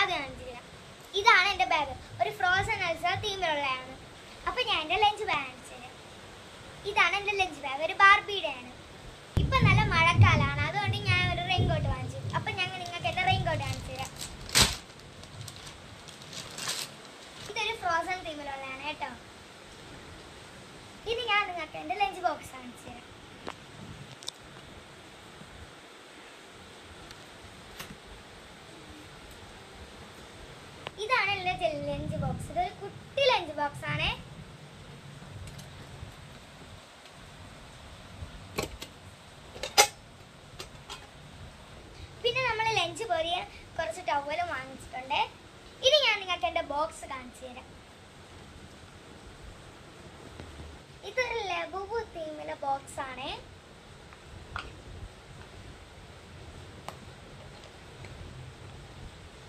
അത് കാണിച്ചു തരാം. ഇതാണ് എൻ്റെ ബാഗ്. ഒരു ഫ്രോസൺ എൽസ തീമിലുള്ളതാണ്. അപ്പം ഞാൻ എൻ്റെ ലഞ്ച് ബാഗ് കാണിച്ചു തരാം. ഇതാണ് എൻ്റെ ലഞ്ച് ബാഗ്. ഒരു ബാർബിയുടെ ആണ്. ഇപ്പം നല്ല മഴക്കാലമാണ്, അതുകൊണ്ട് ഞാൻ ഒരു റെയിൻകോട്ട് വാങ്ങിച്ചു. അപ്പം ഞങ്ങൾ നിങ്ങൾക്ക് എൻ്റെ റെയിൻകോട്ട് കാണിച്ചു തരാം. ഇതൊരു ഫ്രോസൺ തീമിലുള്ളതാണ് കേട്ടോ. ഇത് ഞാൻ നിങ്ങൾക്ക് എൻ്റെ ലഞ്ച് ബോക്സ് കാണിച്ചു തരാം. ഇതാണ് എൻ്റെ ലഞ്ച് ബോക്സ്. ഇതൊരു കുട്ടി ലഞ്ച് ബോക്സ് ആണ്. പിന്നെ നമ്മൾ ലഞ്ച് പൊരിയ കുറച്ച് ടവലും വാങ്ങിച്ചിട്ടുണ്ട്. ഇനി ഞാൻ നിങ്ങൾക്ക് എൻ്റെ ബോക്സ് കാണിച്ചു തരാം. ഇതൊരു ലബൂബു തീമിലെ ബോക്സ് ആണ്.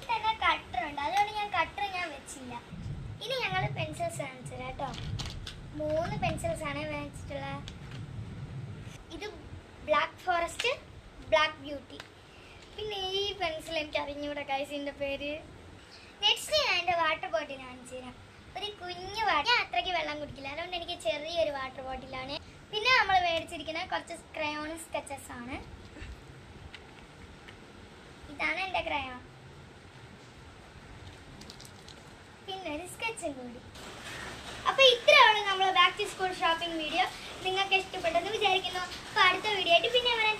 തന്നെ കട്ടർ ഉണ്ട്, അതുകൊണ്ട് ഞാൻ കട്ടർ വെച്ചില്ല. ഇനി ഞങ്ങൾ പെൻസിൽസ് കാണിച്ചു തരാം കേട്ടോ. 3 പെൻസിൽസ് ആണ് വാങ്ങിച്ചിട്ടുള്ളത്. ഇത് ബ്ലാക്ക് ഫോറസ്റ്റ്, ബ്ലാക്ക് ബ്യൂട്ടി. പിന്നെ ഈ പെൻസിൽ എനിക്ക് അറിഞ്ഞൂടെ ഗൈസിൻ്റെ പേര്. നെക്സ്റ്റ് ഞാൻ എൻ്റെ വാട്ടർ ബോട്ടിൽ കാണിച്ചു തരാം. ഒരു കുഞ്ഞു വാട്ടർ. ഞാൻ അത്രയ്ക്ക് വെള്ളം കുടിക്കില്ല, അതുകൊണ്ട് എനിക്ക് ചെറിയൊരു വാട്ടർ ബോട്ടിലാണ്. പിന്നെ നമ്മൾ മേടിച്ചിരിക്കുന്ന കുറച്ച് ക്രയോൺ സ്കെച്ചസ് ആണ്. ഇതാണ് എൻ്റെ ക്രയോൺ. പിന്നെ ഒരു സ്കെച്ചും കൂടി. അപ്പോൾ ഇത്രയാണ് നമ്മൾ back to school shopping video. നിങ്ങൾക്ക് ഇഷ്ടപ്പെട്ടെന്ന് വിചാരിക്കുന്നു. അപ്പോൾ അടുത്ത വീഡിയോ ആയിട്ട് പിന്നെ വരാൻ.